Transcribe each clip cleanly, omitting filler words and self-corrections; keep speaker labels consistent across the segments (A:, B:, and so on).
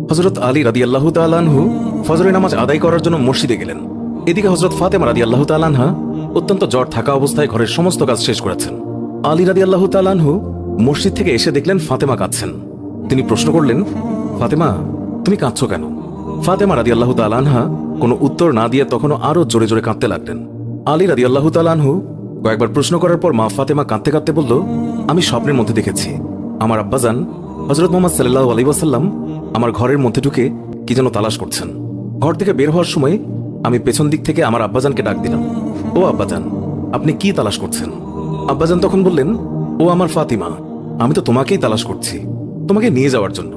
A: হযরত আলী রাদিয়াল্লাহু তাআলা আনহু ফজরের নামাজ আদায় করার জন্য মসজিদে গেলেন। এদিকে হযরত ফাতেমা রাদিয়াল্লাহু তাআলা আনহা অত্যন্ত জ্বর থাকা অবস্থায় ঘরের সমস্ত কাজ শেষ করেছেন। আলী রাদিয়াল্লাহু তাআলা আনহু মসজিদ থেকে এসে দেখলেন ফাতেমা কাঁদছেন। তিনি প্রশ্ন করলেন, ফাতেমা, তুমি কাঁদছো কেন? ফাতেমা রাদিয়াল্লাহু তাআলা আনহা কোনো উত্তর না দিয়ে তখনও আরো জোরে জোরে কাঁদতে লাগলেন। আলী রাদিয়াল্লাহু তাআলা আনহু কয়েকবার প্রশ্ন করার পর মা ফাতেমা কাঁদতে কাঁদতে বলল, আমি স্বপ্নের মধ্যে দেখেছি আমার আব্বাজান হযরত মুহাম্মদ সাল্লাল্লাহু আলাইহি ওয়াসাল্লাম আমার ঘরের মধ্যে ঢুকে কি যেন তালাশ করছেন। ঘর থেকে বের হওয়ার সময় আমি পেছন দিক থেকে আমার আব্বাজানকে ডাক দিলাম, ও আব্বাজান, আপনি কি তালাশ করছেন? আব্বাজান তখন বললেন, ও আমার ফাতিমা, আমি তো তোমাকেই তালাশ করছি, তোমাকে নিয়ে যাওয়ার জন্য।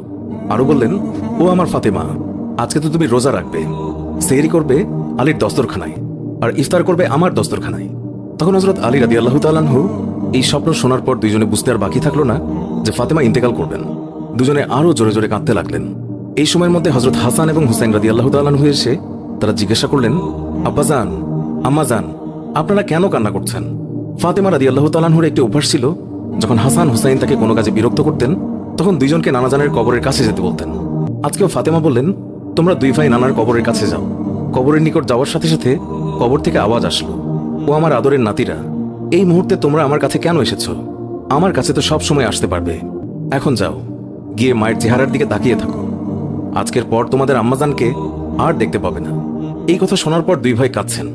A: আরো বললেন, ও আমার ফাতেমা, আজকে তো তুমি রোজা রাখবে, সেহরি করবে আলীর দস্তরখানায় আর ইফতার করবে আমার দস্তরখানায়। তখন হযরত আলী রাদিয়াল্লাহু তাআলা আনহু এই স্বপ্ন শোনার পর দুইজনে বুঝতে আর বাকি থাকলো না যে ফাতেমা ইন্তেকাল করবেন। দুজনে আরো জোরে জোরে কাঁদতে লাগলেন। এই সময়ের মধ্যে হযরত হাসান এবং হুসাইন রাদিয়াল্লাহু তাআলা আনহু এসে তারা জিজ্ঞাসা করলেন, আব্বাজান, আম্মাজান, আপনারা কেন কান্না করছেন? ফাতেমা রাদিয়াল্লাহু তাআলা আনহুর একটি অভ্যাস ছিল, যখন হাসান হুসাইন তাকে কোনো কাজে বিরক্ত করতেন তখন দুইজনকে নানাজানের কবরের কাছে যেতে বলতেন। আজকেও ফাতেমা বললেন, তোমরা দুই ভাই নানার কবরের কাছে যাও। কবরের নিকট যাওয়ার সাথে সাথে কবর থেকে আওয়াজ আসলো, ও আমার আদরের নাতিরা, এই মুহূর্তে তোমরা আমার কাছে কেন এসেছো? আমার কাছে তো সব সময় আসতে পারবে। এখন যাও, গিয়ে মায়ের চেহারার দিকে তাকিয়ে থাকো। আজকের পর তোমাদের আম্মাজানকে আর দেখতে পাবে না। এই কথা শোনার পর দুই ভাই কাঁদছেন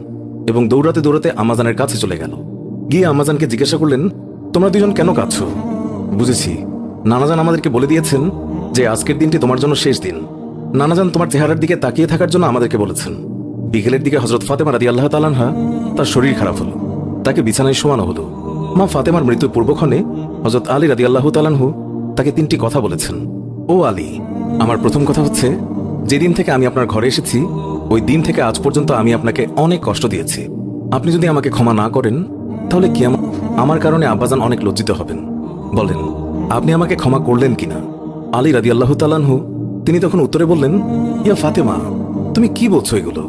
A: এবং দৌড়াতে দৌড়াতে আম্মাজানের কাছে চলে গেল। গিয়ে আম্মাজানকে জিজ্ঞাসা করলেন, তোমরা দুজন কেন কাঁদছো? বুঝেছি, নানাজান আমাদেরকে বলে দিয়েছেন যে আজকের দিনটি তোমার জন্য শেষ দিন। নানাজান তোমার চেহারার দিকে তাকিয়ে থাকার জন্য আমাদেরকে বলেছেন। বিকেলের দিকে হযরত ফাতেমা রাদিয়াল্লাহু তাআলা আনহা তার শরীর খারাপ হলো, তাকে বিছানায় শোয়ানো হলো। মা ফাতেমার মৃত্যুর পূর্বক্ষণে হযরত আলী রাদিয়াল্লাহু তাআলা আনহু তাকে তিনটি কথা বলেছেন। ও আলী, আমার প্রথম কথা হচ্ছে, যেদিন থেকে আমি আপনার ঘরে এসেছি ওই দিন থেকে আজ পর্যন্ত আমি আপনাকে অনেক কষ্ট দিয়েছি। আপনি যদি আমাকে ক্ষমা না করেন তাহলে কি আমার কারণে আব্বাজান অনেক লজ্জিত হবেন। বলেন, আপনি আমাকে ক্ষমা করলেন কিনা? আলী রাদিয়াল্লাহু তাআলা আনহু তিনি তখন উত্তরে বললেন, ইয়া ফাতেমা, তুমি কি বলছো এগুলো?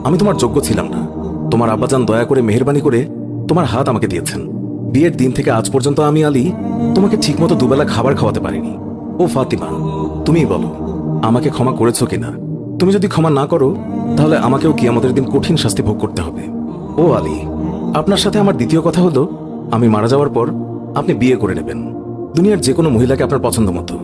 A: আমি তোমার যোগ্য ছিলাম না। তোমার আব্বাজান দয়া করে মেহেরবানি করে তোমার হাত আমাকে দিয়েছেন। বিয়ের দিন থেকে আজ পর্যন্ত আমি আলী তোমাকে ঠিকমতো দুবেলা খাবার খাওয়াতে পারিনি। ও ফাতিমা, তুমিই বলো, আমাকে ক্ষমা করেছো কিনা? তুমি যদি ক্ষমা না করো তাহলে আমাকেও কিয়ামতের দিন কঠিন শাস্তি ভোগ করতে হবে। ও আলী, আপনার সাথে আমার দ্বিতীয় কথা হলো, আমি মারা যাওয়ার পর আপনি বিয়ে করে নেবেন দুনিয়ার যে কোনো মহিলাকে আপনার পছন্দ মতো।